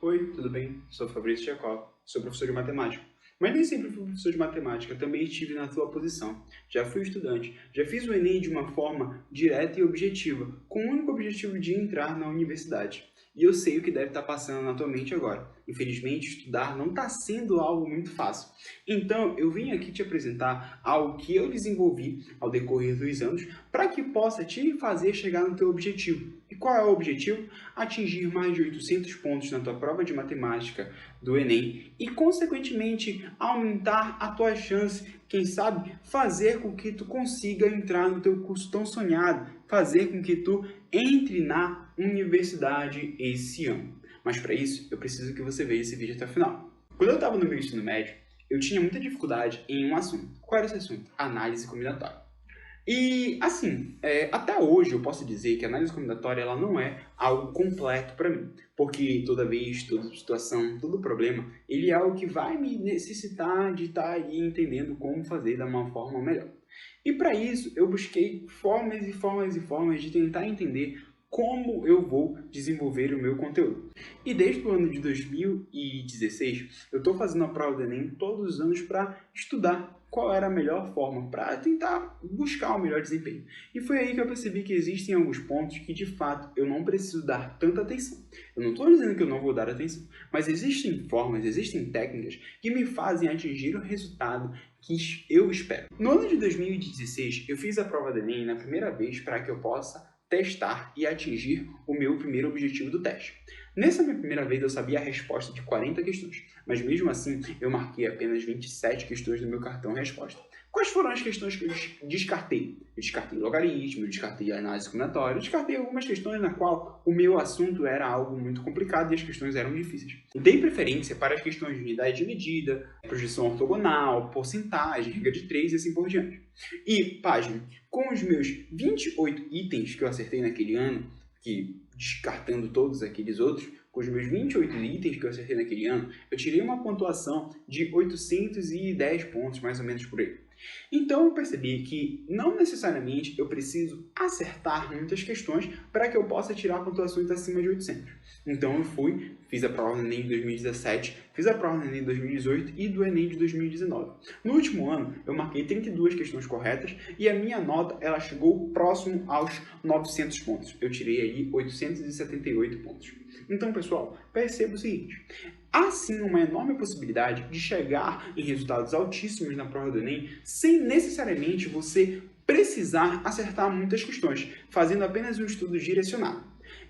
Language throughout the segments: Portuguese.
Oi, tudo bem? Sou Fabrício Jacob, sou professor de matemática. Mas nem sempre fui professor de matemática, também estive na tua posição. Já fui estudante, já fiz o Enem de uma forma direta e objetiva, com o único objetivo de entrar na universidade. E eu sei o que deve estar passando na tua mente agora. Infelizmente, estudar não está sendo algo muito fácil. Então, eu vim aqui te apresentar algo que eu desenvolvi ao decorrer dos anos para que possa te fazer chegar no teu objetivo. E qual é o objetivo? Atingir mais de 800 pontos na tua prova de matemática do Enem e, consequentemente, aumentar a tua chance, quem sabe, fazer com que tu consiga entrar no teu curso tão sonhado, fazer com que tu entre na universidade esse ano. Mas para isso, eu preciso que você veja esse vídeo até o final. Quando eu estava no meu ensino médio, eu tinha muita dificuldade em um assunto. Qual era esse assunto? Análise combinatória. E, assim, até hoje eu posso dizer que a análise combinatória ela não é algo completo para mim, porque toda vez, toda situação, todo problema, ele é algo que vai me necessitar de estar aí entendendo como fazer da uma forma melhor. E para isso eu busquei formas e formas e formas de tentar entender como eu vou desenvolver o meu conteúdo. E desde o ano de 2016, eu estou fazendo a prova do Enem todos os anos para estudar qual era a melhor forma para tentar buscar o melhor desempenho. E foi aí que eu percebi que existem alguns pontos que, de fato, eu não preciso dar tanta atenção. Eu não estou dizendo que eu não vou dar atenção, mas existem formas, existem técnicas que me fazem atingir o resultado que eu espero. No ano de 2016, eu fiz a prova do Enem na primeira vez para que eu possa testar e atingir o meu primeiro objetivo do teste. Nessa minha primeira vez eu sabia a resposta de 40 questões, mas mesmo assim eu marquei apenas 27 questões no meu cartão resposta. Quais foram as questões que eu descartei? Eu descartei logaritmo, eu descartei análise combinatória, eu descartei algumas questões na qual o meu assunto era algo muito complicado e as questões eram difíceis. Dei preferência para as questões de unidade de medida, projeção ortogonal, porcentagem, regra de 3 e assim por diante. E, página, com os meus 28 itens que eu acertei naquele ano, que descartando todos aqueles outros, com os meus 28 itens que eu acertei naquele ano, eu tirei uma pontuação de 810 pontos, mais ou menos por aí. Então eu percebi que não necessariamente eu preciso acertar muitas questões para que eu possa tirar pontuações acima de 800. Então eu fiz a prova do Enem de 2017, fiz a prova do Enem de 2018 e do Enem de 2019. No último ano eu marquei 32 questões corretas e a minha nota ela chegou próximo aos 900 pontos. Eu tirei aí 878 pontos. Então, pessoal, perceba o seguinte: há sim uma enorme possibilidade de chegar em resultados altíssimos na prova do Enem sem necessariamente você precisar acertar muitas questões, fazendo apenas um estudo direcionado.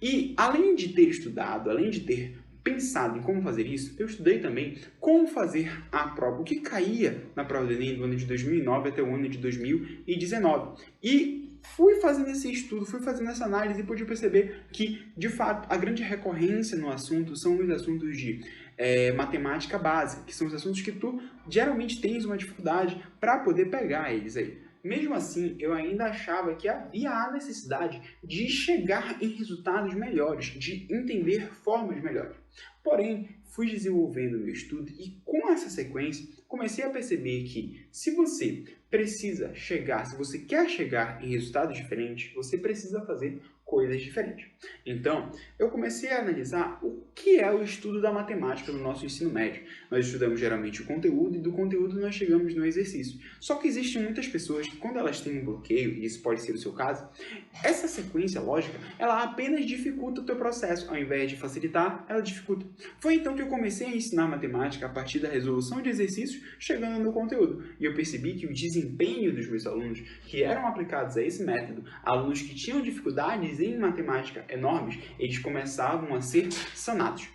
E além de ter estudado, além de ter pensado em como fazer isso, eu estudei também como fazer a prova, o que caía na prova do Enem do ano de 2009 até o ano de 2019. E fui fazendo esse estudo, fui fazendo essa análise e pude perceber que, de fato, a grande recorrência no assunto são os assuntos de matemática básica, que são os assuntos que tu geralmente tens uma dificuldade para poder pegar eles aí. Mesmo assim, eu ainda achava que havia a necessidade de chegar em resultados melhores, de entender formas melhores. Porém, fui desenvolvendo meu estudo e com essa sequência, comecei a perceber que se você precisa chegar, se você quer chegar em resultados diferentes, você precisa fazer coisas diferentes. Então, eu comecei a analisar o que é o estudo da matemática no nosso ensino médio. Nós estudamos geralmente o conteúdo e do conteúdo nós chegamos no exercício. Só que existem muitas pessoas que quando elas têm um bloqueio, e isso pode ser o seu caso, essa sequência lógica, ela apenas dificulta o teu processo, ao invés de facilitar, ela dificulta. Foi então que eu comecei a ensinar matemática a partir da resolução de exercícios, chegando no conteúdo. E eu percebi que o desempenho dos meus alunos que eram aplicados a esse método, alunos que tinham dificuldades em matemática enormes, eles começavam a ser sanados.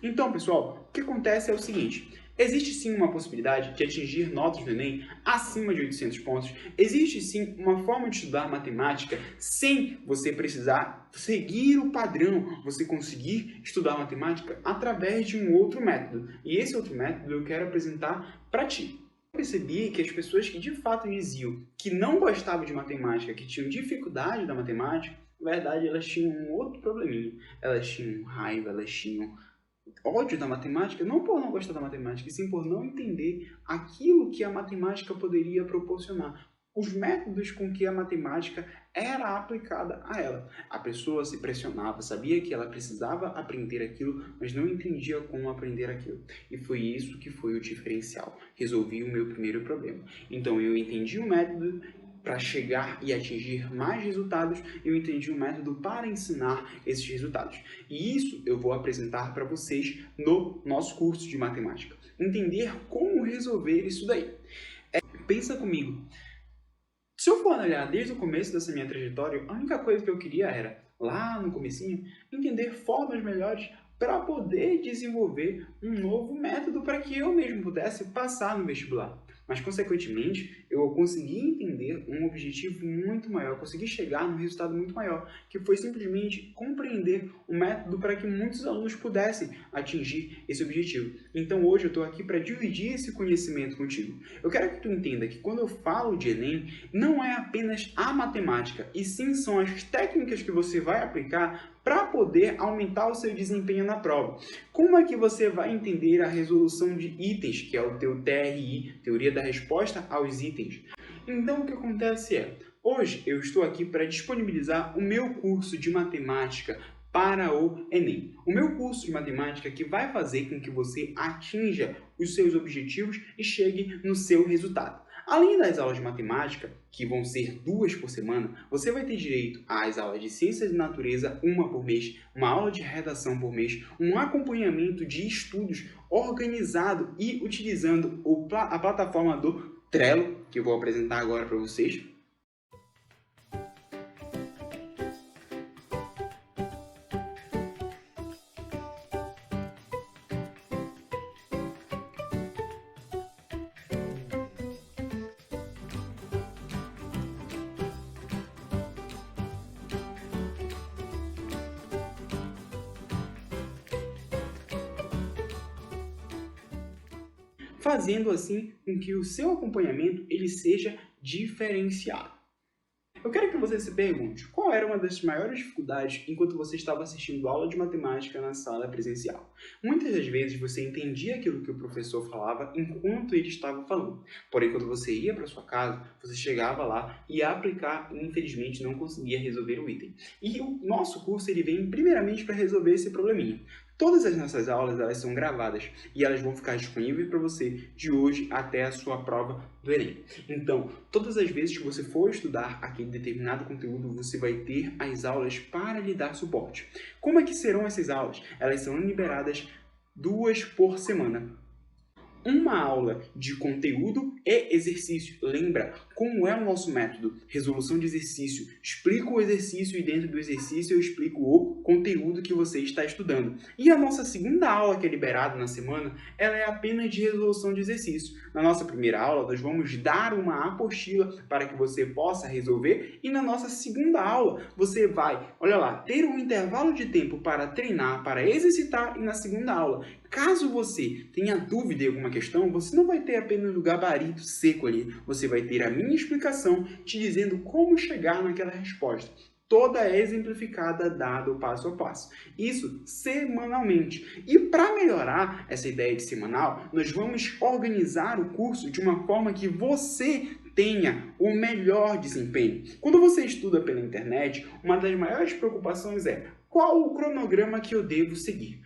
Então, pessoal, o que acontece é o seguinte: existe sim uma possibilidade de atingir notas no Enem acima de 800 pontos. Existe sim uma forma de estudar matemática sem você precisar seguir o padrão, você conseguir estudar matemática através de um outro método. E esse outro método eu quero apresentar para ti. Eu percebi que as pessoas que de fato diziam que não gostavam de matemática, que tinham dificuldade da matemática, na verdade elas tinham um outro probleminha. Elas tinham raiva, elas tinham ódio da matemática, não por não gostar da matemática, e sim por não entender aquilo que a matemática poderia proporcionar. os métodos com que a matemática era aplicada a ela. A pessoa se pressionava, sabia que ela precisava aprender aquilo, mas não entendia como aprender aquilo. E foi isso que foi o diferencial. Resolvi o meu primeiro problema. Então eu entendi o método para chegar e atingir mais resultados, eu entendi um método para ensinar esses resultados. E isso eu vou apresentar para vocês no nosso curso de matemática. Entender como resolver isso daí. Pensa comigo. Se eu for olhar desde o começo dessa minha trajetória, a única coisa que eu queria era, lá no comecinho, entender formas melhores para poder desenvolver um novo método para que eu mesmo pudesse passar no vestibular. Mas, consequentemente, eu consegui entender um objetivo muito maior, consegui chegar num resultado muito maior, que foi simplesmente compreender um método para que muitos alunos pudessem atingir esse objetivo. Então, hoje eu estou aqui para dividir esse conhecimento contigo. Eu quero que tu entenda que quando eu falo de Enem, não é apenas a matemática, e sim são as técnicas que você vai aplicar para poder aumentar o seu desempenho na prova. Como é que você vai entender a resolução de itens, que é o teu TRI, Teoria da Resposta aos Itens? Então, o que acontece é, hoje eu estou aqui para disponibilizar o meu curso de matemática para o Enem. O meu curso de matemática que vai fazer com que você atinja os seus objetivos e chegue no seu resultado. Além das aulas de matemática, que vão ser 2 por semana, você vai ter direito às aulas de ciências de natureza, 1 por mês, uma aula de redação por mês, um acompanhamento de estudos organizado e utilizando a plataforma do Trello, que eu vou apresentar agora para vocês. Fazendo assim com que o seu acompanhamento ele seja diferenciado. Eu quero que você se pergunte, qual era uma das maiores dificuldades enquanto você estava assistindo aula de matemática na sala presencial? Muitas das vezes você entendia aquilo que o professor falava enquanto ele estava falando. Porém, quando você ia para sua casa, você chegava lá e ia aplicar e infelizmente não conseguia resolver o item. E o nosso curso ele vem primeiramente para resolver esse probleminha. Todas as nossas aulas elas são gravadas e elas vão ficar disponíveis para você de hoje até a sua prova do Enem. Então, todas as vezes que você for estudar aquele determinado conteúdo, você vai ter as aulas para lhe dar suporte. Como é que serão essas aulas? Elas serão liberadas 2 por semana. Uma aula de conteúdo e exercício. Lembra como é o nosso método? Resolução de exercício. Explico o exercício e dentro do exercício eu explico o conteúdo que você está estudando. E a nossa segunda aula que é liberada na semana, ela é apenas de resolução de exercício. Na nossa primeira aula, nós vamos dar uma apostila para que você possa resolver e na nossa segunda aula, você vai, olha lá, ter um intervalo de tempo para treinar, para exercitar e na segunda aula, caso você tenha dúvida em alguma questão, você não vai ter apenas o gabarito seco ali, você vai ter a minha explicação te dizendo como chegar naquela resposta. Toda exemplificada, dado o passo a passo. Isso semanalmente. E para melhorar essa ideia de semanal, nós vamos organizar o curso de uma forma que você tenha o melhor desempenho. Quando você estuda pela internet, uma das maiores preocupações é qual o cronograma que eu devo seguir.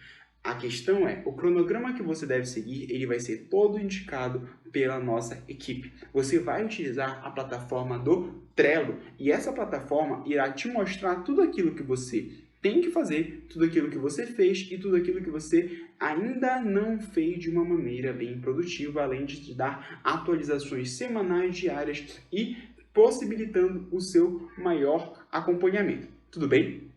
A questão é, o cronograma que você deve seguir, ele vai ser todo indicado pela nossa equipe. Você vai utilizar a plataforma do Trello e essa plataforma irá te mostrar tudo aquilo que você tem que fazer, tudo aquilo que você fez e tudo aquilo que você ainda não fez de uma maneira bem produtiva, além de te dar atualizações semanais, diárias e possibilitando o seu maior acompanhamento. Tudo bem?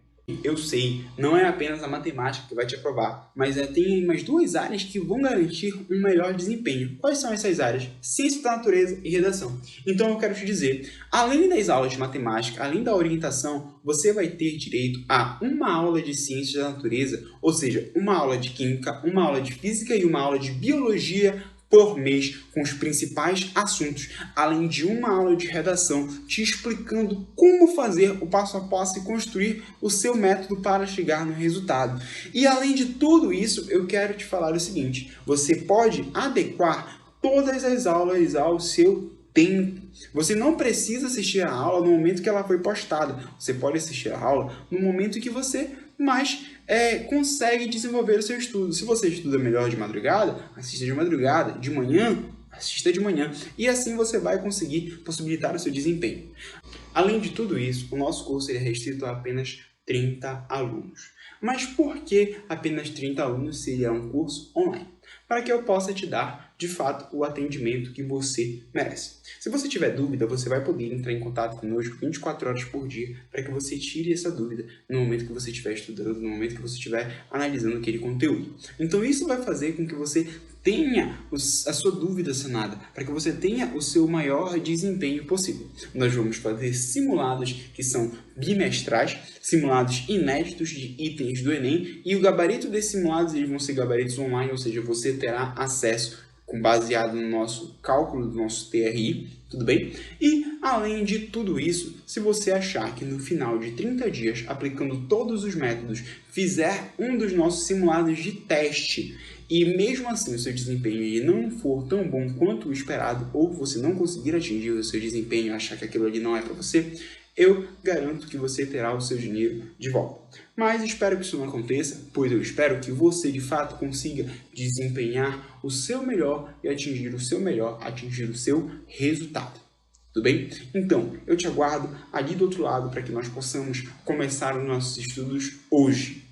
Eu sei, não é apenas a matemática que vai te aprovar, mas tem mais 2 áreas que vão garantir um melhor desempenho. Quais são essas áreas? Ciência da natureza e redação. Então eu quero te dizer, além das aulas de matemática, além da orientação, você vai ter direito a uma aula de ciência da natureza, ou seja, uma aula de química, uma aula de física e uma aula de biologia por mês com os principais assuntos, além de uma aula de redação te explicando como fazer o passo a passo e construir o seu método para chegar no resultado. E além de tudo isso, eu quero te falar o seguinte, você pode adequar todas as aulas ao seu tempo. Você não precisa assistir a aula no momento que ela foi postada. Você pode assistir a aula no momento que você mais consegue desenvolver o seu estudo. Se você estuda melhor de madrugada, assista de madrugada. De manhã, assista de manhã. E assim você vai conseguir possibilitar o seu desempenho. Além de tudo isso, o nosso curso é restrito a apenas 30 alunos. Mas por que apenas 30 alunos seria um curso online? Para que eu possa te dar, de fato, o atendimento que você merece. Se você tiver dúvida, você vai poder entrar em contato conosco 24 horas por dia para que você tire essa dúvida no momento que você estiver estudando, no momento que você estiver analisando aquele conteúdo. Então isso vai fazer com que você tenha a sua dúvida sanada, para que você tenha o seu maior desempenho possível. Nós vamos fazer simulados que são bimestrais, simulados inéditos de itens do Enem, e o gabarito desses simulados eles vão ser gabaritos online, ou seja, você terá acesso baseado no nosso cálculo do nosso TRI, tudo bem? E, além de tudo isso, se você achar que no final de 30 dias, aplicando todos os métodos, fizer um dos nossos simulados de teste, e mesmo assim o seu desempenho não for tão bom quanto o esperado, ou você não conseguir atingir o seu desempenho e achar que aquilo ali não é para você, eu garanto que você terá o seu dinheiro de volta. Mas espero que isso não aconteça, pois eu espero que você de fato consiga desempenhar o seu melhor e atingir o seu melhor, atingir o seu resultado. Tudo bem? Então, eu te aguardo ali do outro lado para que nós possamos começar os nossos estudos hoje.